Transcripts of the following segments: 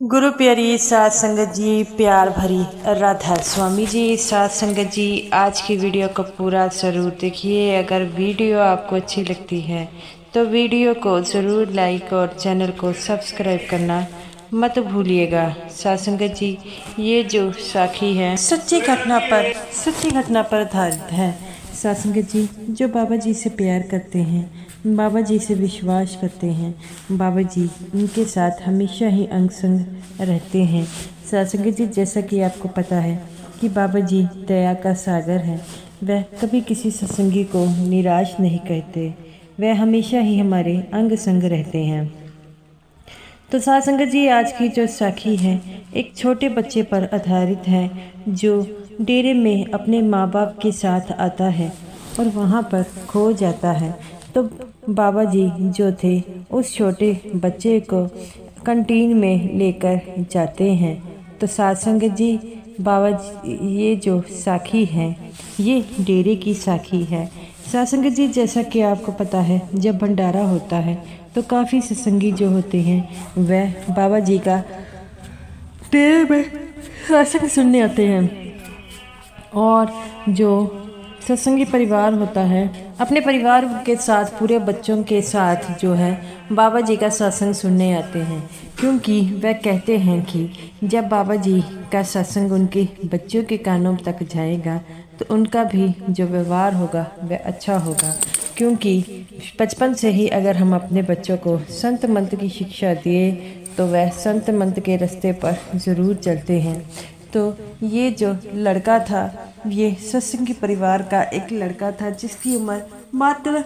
गुरु प्यारी साध संगत जी, प्यार भरी राधा स्वामी जी। साध संगत जी, आज की वीडियो को पूरा ज़रूर देखिए। अगर वीडियो आपको अच्छी लगती है तो वीडियो को ज़रूर लाइक और चैनल को सब्सक्राइब करना मत भूलिएगा। साध संगत जी, ये जो साखी है सच्ची घटना पर आधारित है। साध संगत जी, जो बाबा जी से प्यार करते हैं, बाबा जी से विश्वास करते हैं, बाबा जी उनके साथ हमेशा ही अंग संग रहते हैं। साध संगत जी, जैसा कि आपको पता है कि बाबा जी दया का सागर है। वह कभी किसी सत्संगी को निराश नहीं करते, वह हमेशा ही हमारे अंग संग रहते हैं। तो साध संगत जी, आज की जो साखी है एक छोटे बच्चे पर आधारित है जो डेरे में अपने माँ बाप के साथ आता है और वहाँ पर खो जाता है। तो बाबा जी जो थे उस छोटे बच्चे को कैंटीन में लेकर जाते हैं। तो साध संगत जी, बाबा जी, ये जो साखी है ये डेरे की साखी है। साध संगत जी, जैसा कि आपको पता है, जब भंडारा होता है तो काफ़ी सत्संगी जो होते हैं वह बाबा जी का डेरे में सत्संग सुनने आते हैं। और जो सत्संगी परिवार होता है अपने परिवार के साथ, पूरे बच्चों के साथ जो है बाबा जी का सत्संग सुनने आते हैं, क्योंकि वह कहते हैं कि जब बाबा जी का सत्संग उनके बच्चों के कानों तक जाएगा तो उनका भी जो व्यवहार होगा वह अच्छा होगा। क्योंकि बचपन से ही अगर हम अपने बच्चों को संत मंत्र की शिक्षा दिए तो वह संत मंत्र के रास्ते पर ज़रूर चलते हैं। तो ये जो लड़का था, ये सत्संगी परिवार का एक लड़का था जिसकी उम्र मात्र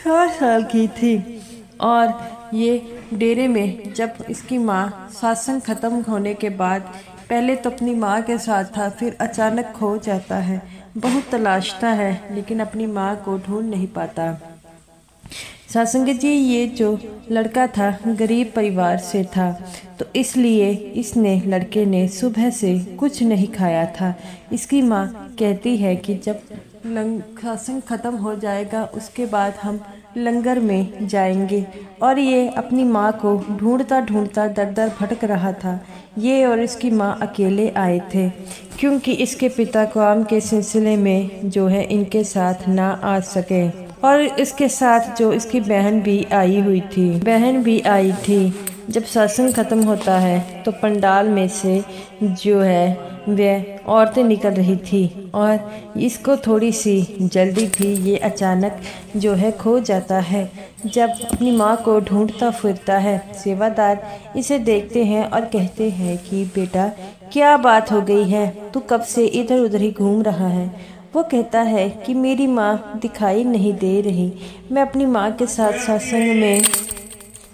7 साल की थी। और ये डेरे में जब इसकी माँ सत्संग खत्म होने के बाद पहले तो अपनी माँ के साथ था, फिर अचानक खो जाता है। बहुत तलाशता है लेकिन अपनी माँ को ढूंढ नहीं पाता। साध संगत जी, ये जो लड़का था गरीब परिवार से था, तो इसलिए इसने लड़के ने सुबह से कुछ नहीं खाया था। इसकी माँ कहती है कि जब सत्संग खत्म हो जाएगा उसके बाद हम लंगर में जाएंगे। और ये अपनी माँ को ढूंढता ढूंढता दर दर भटक रहा था। ये और इसकी माँ अकेले आए थे क्योंकि इसके पिता काम के सिलसिले में जो है इनके साथ ना आ सके। और इसके साथ जो इसकी बहन भी आई थी। जब सत्संग खत्म होता है तो पंडाल में से जो है वह औरतें निकल रही थी और इसको थोड़ी सी जल्दी थी। ये अचानक जो है खो जाता है। जब अपनी माँ को ढूंढता फिरता है, सेवादार इसे देखते हैं और कहते हैं कि बेटा, क्या बात हो गई है, तू कब से इधर उधर ही घूम रहा है। वो कहता है कि मेरी माँ दिखाई नहीं दे रही, मैं अपनी माँ के साथ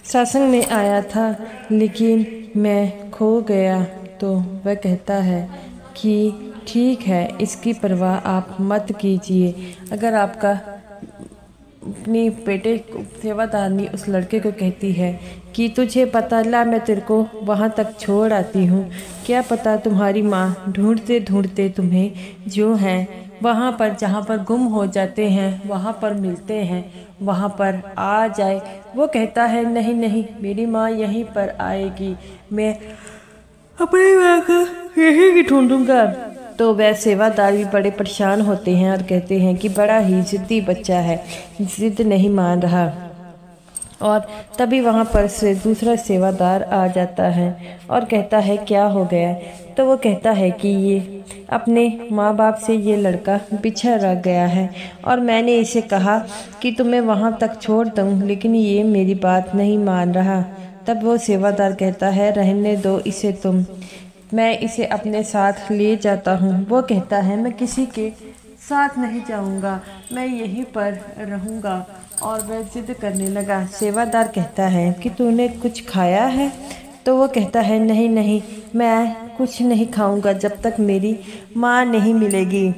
सत्संग में आया था लेकिन मैं खो गया। तो वह कहता है कि ठीक है, इसकी परवाह आप मत कीजिए। अगर आपका अपनी बेटे सेवादारनी उस लड़के को कहती है कि तुझे पता, ला मैं तेरे को वहाँ तक छोड़ आती हूँ, क्या पता तुम्हारी माँ ढूंढते ढूंढते तुम्हें जो है वहाँ पर जहाँ पर गुम हो जाते हैं वहाँ पर मिलते हैं, वहाँ पर आ जाए। वो कहता है नहीं नहीं, मेरी माँ यहीं पर आएगी, मैं अपनी माँ को यहीं की ढूंढूंगा। तो वह सेवादार भी बड़े परेशान होते हैं और कहते हैं कि बड़ा ही जिद्दी बच्चा है, जिद नहीं मान रहा। और तभी वहाँ पर से दूसरा सेवादार आ जाता है और कहता है क्या हो गया। तो वो कहता है कि ये अपने माँ बाप से ये लड़का बिछड़ रह गया है और मैंने इसे कहा कि तुम्हें वहाँ तक छोड़ दूँ, लेकिन ये मेरी बात नहीं मान रहा। तब वो सेवादार कहता है रहने दो इसे तुम, मैं इसे अपने साथ ले जाता हूँ। वो कहता है मैं किसी के साथ नहीं जाऊँगा, मैं यहीं पर रहूँगा। और वह जिद करने लगा। सेवादार कहता है कि तूने कुछ खाया है। तो वो कहता है नहीं नहीं, मैं कुछ नहीं खाऊंगा जब तक मेरी माँ नहीं मिलेगी।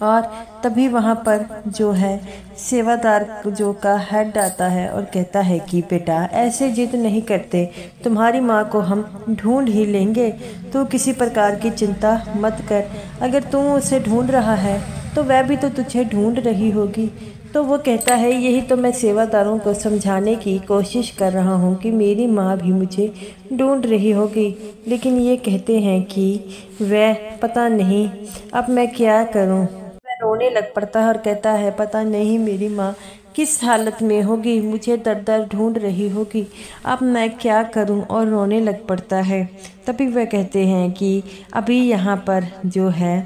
और तभी वहाँ पर जो है सेवादार जो का हेड आता है और कहता है कि बेटा, ऐसे जिद नहीं करते, तुम्हारी माँ को हम ढूंढ ही लेंगे, तू किसी प्रकार की चिंता मत कर। अगर तू उसे ढूंढ रहा है तो वह भी तो तुझे ढूंढ रही होगी। तो वो कहता है यही तो मैं सेवादारों को समझाने की कोशिश कर रहा हूँ कि मेरी माँ भी मुझे ढूंढ रही होगी, लेकिन ये कहते हैं कि वह पता नहीं अब मैं क्या करूँ। वह रोने लग पड़ता है और कहता है पता नहीं मेरी माँ किस हालत में होगी, मुझे दर दर ढूंढ रही होगी, अब मैं क्या करूं, और रोने लग पड़ता है। तभी वह कहते हैं कि अभी यहाँ पर जो है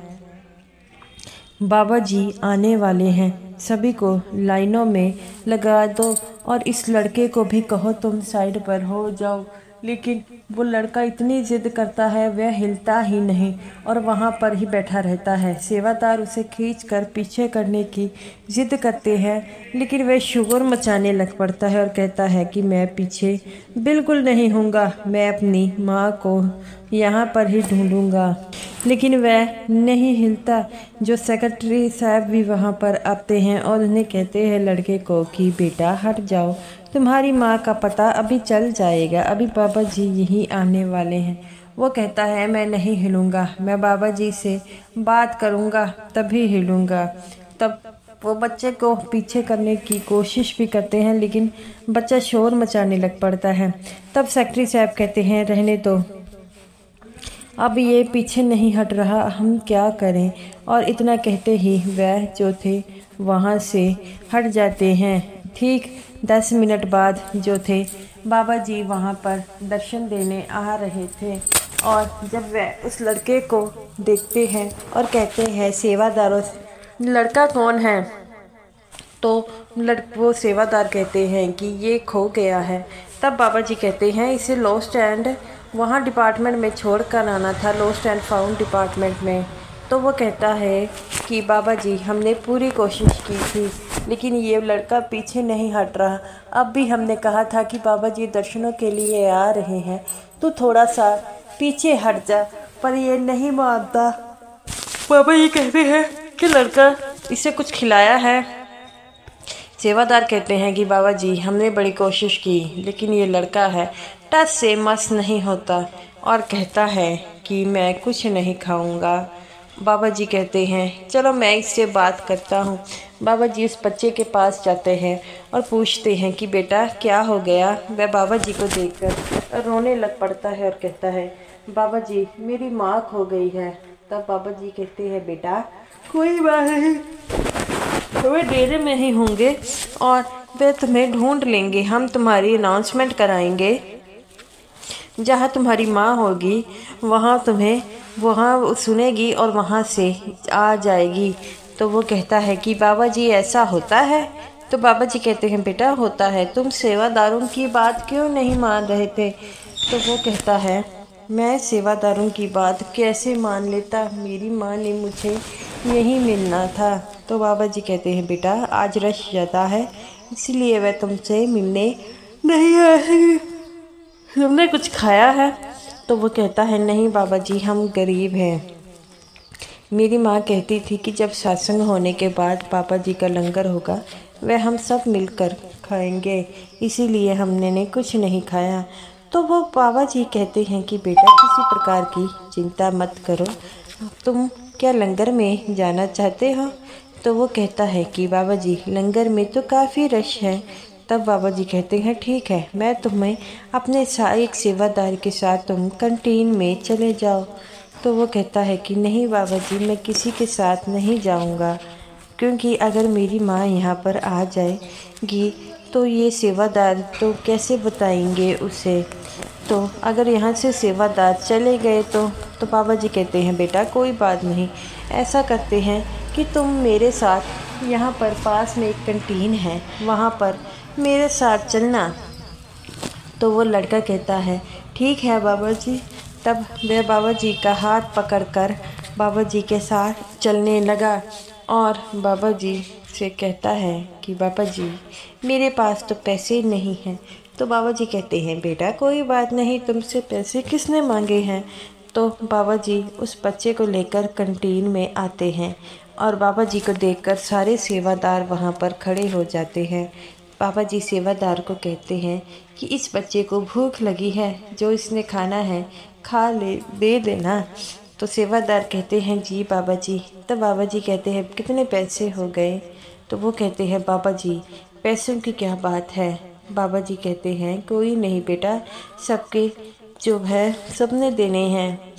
बाबा जी आने वाले हैं, सभी को लाइनों में लगा दो और इस लड़के को भी कहो तुम साइड पर हो जाओ। लेकिन वो लड़का इतनी जिद करता है, वह हिलता ही नहीं और वहाँ पर ही बैठा रहता है। सेवादार उसे खींचकर पीछे करने की जिद करते हैं, लेकिन वह शोर मचाने लग पड़ता है और कहता है कि मैं पीछे बिल्कुल नहीं होऊंगा, मैं अपनी माँ को यहाँ पर ही ढूंढूंगा। लेकिन वह नहीं हिलता। जो सेक्रेटरी साहब भी वहाँ पर आते हैं और उन्हें कहते हैं लड़के को कि बेटा हट जाओ, तुम्हारी माँ का पता अभी चल जाएगा, अभी बाबा जी यहीं आने वाले हैं। वो कहता है मैं नहीं हिलूँगा, मैं बाबा जी से बात करूँगा तभी हिलूँगा। तब वो बच्चे को पीछे करने की कोशिश भी करते हैं, लेकिन बच्चा शोर मचाने लग पड़ता है। तब सेक्रेटरी साहब कहते हैं रहने दो, अब ये पीछे नहीं हट रहा, हम क्या करें। और इतना कहते ही वह जो थे वहाँ से हट जाते हैं। ठीक 10 मिनट बाद जो थे बाबा जी वहाँ पर दर्शन देने आ रहे थे, और जब वह उस लड़के को देखते हैं और कहते हैं सेवादारों से लड़का कौन है, तो वो सेवादार कहते हैं कि ये खो गया है। तब बाबा जी कहते हैं इसे लॉस्ट एंड वहाँ डिपार्टमेंट में छोड़ कर आना था, लॉस्ट एंड फाउंड डिपार्टमेंट में। तो वो कहता है कि बाबा जी हमने पूरी कोशिश की थी, लेकिन ये लड़का पीछे नहीं हट रहा। अब भी हमने कहा था कि बाबा जी दर्शनों के लिए आ रहे हैं, तो थोड़ा सा पीछे हट जा, पर ये नहीं मानता। बाबा ये कहते हैं कि लड़का इसे कुछ खिलाया है। सेवादार कहते हैं कि बाबा जी हमने बड़ी कोशिश की, लेकिन ये लड़का है टस से मस नहीं होता और कहता है कि मैं कुछ नहीं खाऊंगा। बाबा जी कहते हैं चलो मैं इससे बात करता हूँ। बाबा जी उस बच्चे के पास जाते हैं और पूछते हैं कि बेटा क्या हो गया। वह बाबा जी को देखकर रोने लग पड़ता है और कहता है बाबा जी मेरी माँ खो गई है। तब बाबा जी कहते हैं बेटा कोई बात नहीं, वे डेरे में ही होंगे और वे तुम्हें ढूंढ लेंगे। हम तुम्हारी अनाउंसमेंट कराएंगे, जहाँ तुम्हारी माँ होगी वहाँ सुनेगी और वहाँ से आ जाएगी। तो वो कहता है कि बाबा जी ऐसा होता है। तो बाबा जी कहते हैं बेटा होता है, तुम सेवादारों की बात क्यों नहीं मान रहे थे। तो वो कहता है मैं सेवादारों की बात कैसे मान लेता, मेरी माँ ने मुझे यहीं मिलना था। तो बाबा जी कहते हैं बेटा आज रश ज़्यादा है इसलिए वह तुमसे मिलने नहीं आएगी, तुमने कुछ खाया है। तो वो कहता है नहीं बाबा जी हम गरीब हैं, मेरी माँ कहती थी कि जब सत्संग होने के बाद पापा जी का लंगर होगा वह हम सब मिलकर खाएंगे, इसीलिए हमने कुछ नहीं खाया। तो वो बाबा जी कहते हैं कि बेटा किसी प्रकार की चिंता मत करो, तुम क्या लंगर में जाना चाहते हो। तो वो कहता है कि बाबा जी लंगर में तो काफ़ी रश है। तब बाबा जी कहते हैं ठीक है मैं तुम्हें अपने एक सेवादार के साथ तुम कैंटीन में चले जाओ। तो वो कहता है कि नहीं बाबा जी मैं किसी के साथ नहीं जाऊंगा, क्योंकि अगर मेरी माँ यहाँ पर आ जाएगी तो ये सेवादार तो कैसे बताएंगे उसे। तो अगर यहाँ से सेवादार चले गए तो बाबा जी कहते हैं बेटा कोई बात नहीं, ऐसा करते हैं कि तुम मेरे साथ यहाँ पर पास में एक कैंटीन है वहाँ पर मेरे साथ चलना। तो वो लड़का कहता है ठीक है बाबा जी। तब वह बाबा जी का हाथ पकड़कर बाबा जी के साथ चलने लगा और बाबा जी से कहता है कि बाबा जी मेरे पास तो पैसे नहीं हैं। तो बाबा जी कहते हैं बेटा कोई बात नहीं, तुमसे पैसे किसने मांगे हैं। तो बाबा जी उस बच्चे को लेकर कैंटीन में आते हैं और बाबा जी को देखकर सारे सेवादार वहाँ पर खड़े हो जाते हैं। बाबा जी सेवादार को कहते हैं कि इस बच्चे को भूख लगी है, जो इसने खाना है खा ले दे देना। तो सेवादार कहते हैं जी बाबा जी। तो बाबा जी कहते हैं कितने पैसे हो गए। तो वो कहते हैं बाबा जी पैसों की क्या बात है। बाबा जी कहते हैं कोई नहीं बेटा, सबके जो है सबने देने हैं।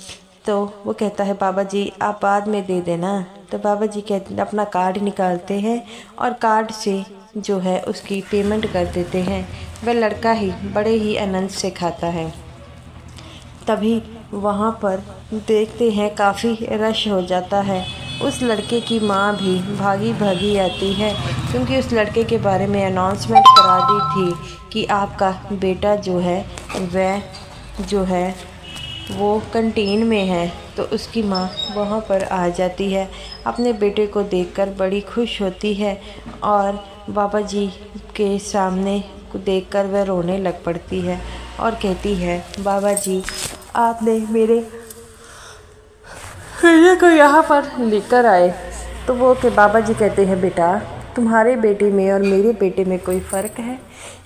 तो वो कहता है बाबा जी आप बाद में दे देना। तो बाबा जी कहते अपना कार्ड निकालते हैं और कार्ड से जो है उसकी पेमेंट कर देते हैं। वह लड़का ही बड़े ही आनंद से खाता है। तभी वहाँ पर देखते हैं काफ़ी रश हो जाता है। उस लड़के की माँ भी भागी भागी आती है, क्योंकि उस लड़के के बारे में अनाउंसमेंट करा दी थी कि आपका बेटा जो है वह जो है वो कैंटीन में है। तो उसकी माँ वहाँ पर आ जाती है, अपने बेटे को देखकर बड़ी खुश होती है और बाबा जी के सामने को देखकर वह रोने लग पड़ती है और कहती है बाबा जी आपने मेरे को यहाँ पर लेकर आए। तो वो के बाबा जी कहते हैं बेटा तुम्हारे बेटे में और मेरे बेटे में कोई फ़र्क है?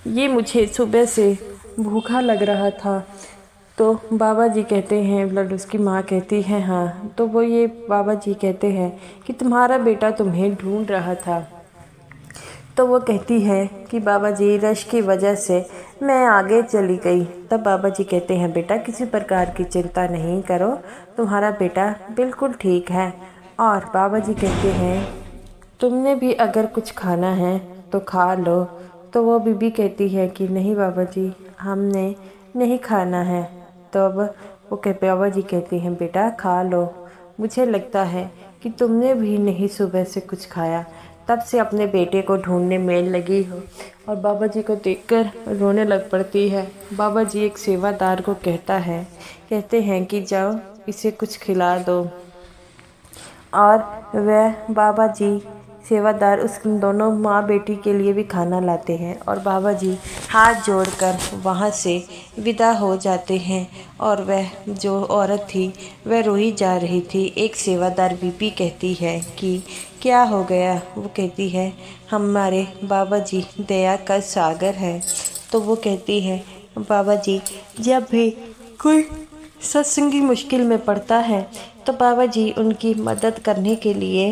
ये मुझे सुबह से भूखा लग रहा था। तो बाबा जी कहते हैं उसकी माँ कहती है हाँ। तो वो ये बाबा जी कहते हैं कि तुम्हारा बेटा तुम्हें ढूंढ रहा था। तो वो कहती है कि बाबा जी रश की वजह से मैं आगे चली गई। तब बाबा जी कहते हैं बेटा किसी प्रकार की चिंता नहीं करो, तुम्हारा बेटा बिल्कुल ठीक है। और बाबा जी कहते हैं तुमने भी अगर कुछ खाना है तो खा लो। तो वो बीबी कहती है कि नहीं बाबा जी हमने नहीं खाना है। तो अब वो बाबा जी कहते हैं बेटा खा लो, मुझे लगता है कि तुमने भी नहीं सुबह से कुछ खाया, तब से अपने बेटे को ढूंढने में लगी हो। और बाबा जी को देखकर रोने लग पड़ती है। बाबा जी एक सेवादार को कहते हैं कि जाओ इसे कुछ खिला दो। और वह बाबा जी सेवादार उस दोनों माँ बेटी के लिए भी खाना लाते हैं और बाबा जी हाथ जोड़कर वहाँ से विदा हो जाते हैं। और वह जो औरत थी वह रोई जा रही थी। एक सेवादार बीबी कहती है कि क्या हो गया? वो कहती है हमारे बाबा जी दया का सागर है। तो वो कहती है बाबा जी जब भी कोई सत्संगी मुश्किल में पड़ता है तो बाबा जी उनकी मदद करने के लिए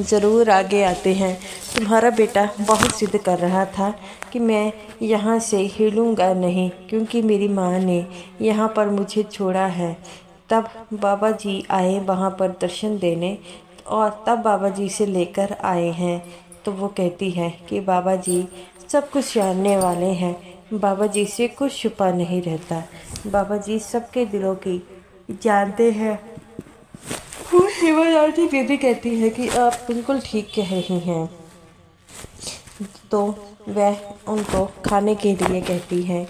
ज़रूर आगे आते हैं। तुम्हारा बेटा बहुत जिद कर रहा था कि मैं यहाँ से हिलूँगा नहीं, क्योंकि मेरी माँ ने यहाँ पर मुझे छोड़ा है। तब बाबा जी आए वहाँ पर दर्शन देने और तब बाबा जी से लेकर आए हैं। तो वो कहती है कि बाबा जी सब कुछ जानने वाले हैं, बाबा जी से कुछ छुपा नहीं रहता, बाबा जी सबके दिलों की जानते हैं। वो सेवादारी दीदी कहती है कि आप बिल्कुल ठीक कह रही हैं। तो वह उनको खाने के लिए कहती है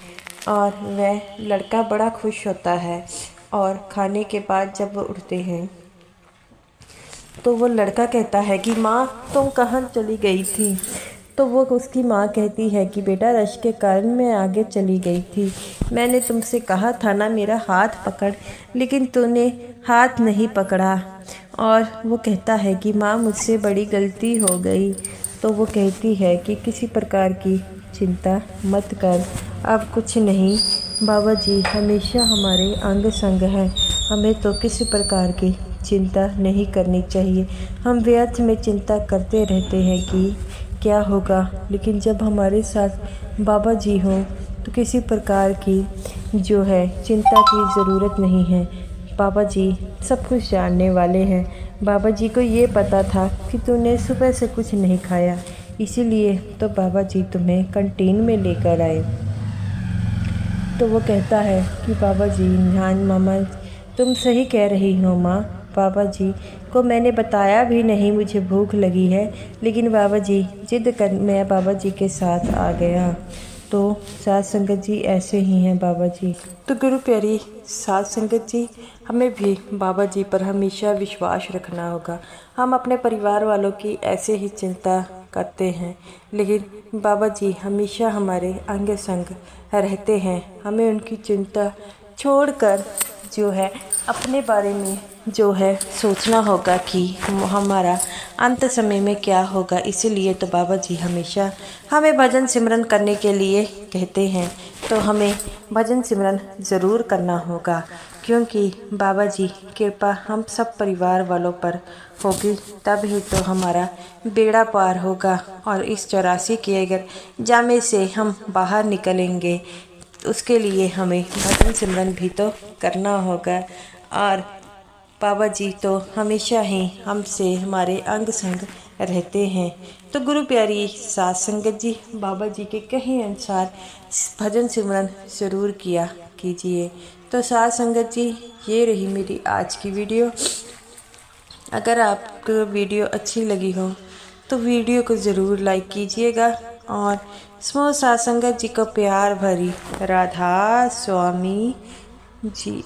और वह लड़का बड़ा खुश होता है। और खाने के बाद जब वो उठते हैं तो वो लड़का कहता है कि माँ तुम कहाँ चली गई थी? तो वो उसकी माँ कहती है कि बेटा रश के कारण मैं आगे चली गई थी। मैंने तुमसे कहा था ना मेरा हाथ पकड़, लेकिन तूने हाथ नहीं पकड़ा। और वो कहता है कि माँ मुझसे बड़ी गलती हो गई। तो वो कहती है कि किसी प्रकार की चिंता मत कर, अब कुछ नहीं, बाबा जी हमेशा हमारे अंग संग हैं, हमें तो किसी प्रकार की चिंता नहीं करनी चाहिए। हम व्यर्थ में चिंता करते रहते हैं कि क्या होगा, लेकिन जब हमारे साथ बाबा जी हों तो किसी प्रकार की जो है चिंता की ज़रूरत नहीं है। बाबा जी सब कुछ जानने वाले हैं। बाबा जी को ये पता था कि तूने सुबह से कुछ नहीं खाया, इसीलिए तो बाबा जी तुम्हें कैंटीन में लेकर आए। तो वो कहता है कि बाबा जी जान मामा तुम सही कह रही हो माँ, बाबा जी को मैंने बताया भी नहीं मुझे भूख लगी है, लेकिन बाबा जी जिद कर मैं बाबा जी के साथ आ गया। तो साथ संगत जी ऐसे ही हैं बाबा जी। तो गुरु प्यारी साथ संगत जी, हमें भी बाबा जी पर हमेशा विश्वास रखना होगा। हम अपने परिवार वालों की ऐसे ही चिंता करते हैं, लेकिन बाबा जी हमेशा हमारे अंग संग रहते हैं। हमें उनकी चिंता छोड़कर जो है अपने बारे में जो है सोचना होगा कि हमारा अंत समय में क्या होगा। इसीलिए तो बाबा जी हमेशा हमें भजन सिमरन करने के लिए कहते हैं। तो हमें भजन सिमरन ज़रूर करना होगा, क्योंकि बाबा जी कृपा हम सब परिवार वालों पर होगी, तब ही तो हमारा बेड़ा पार होगा और इस 84 के अगर जामे से हम बाहर निकलेंगे उसके लिए हमें भजन सिमरन भी तो करना होगा। और बाबा जी तो हमेशा ही हमसे हमारे अंग संग रहते हैं। तो गुरु प्यारी साध संगत जी, बाबा जी के कहे अनुसार भजन सिमरन ज़रूर किया कीजिए। तो साध संगत जी, ये रही मेरी आज की वीडियो। अगर आपको वीडियो अच्छी लगी हो तो वीडियो को ज़रूर लाइक कीजिएगा और समूह साध संगत जी को प्यार भरी राधा स्वामी जी।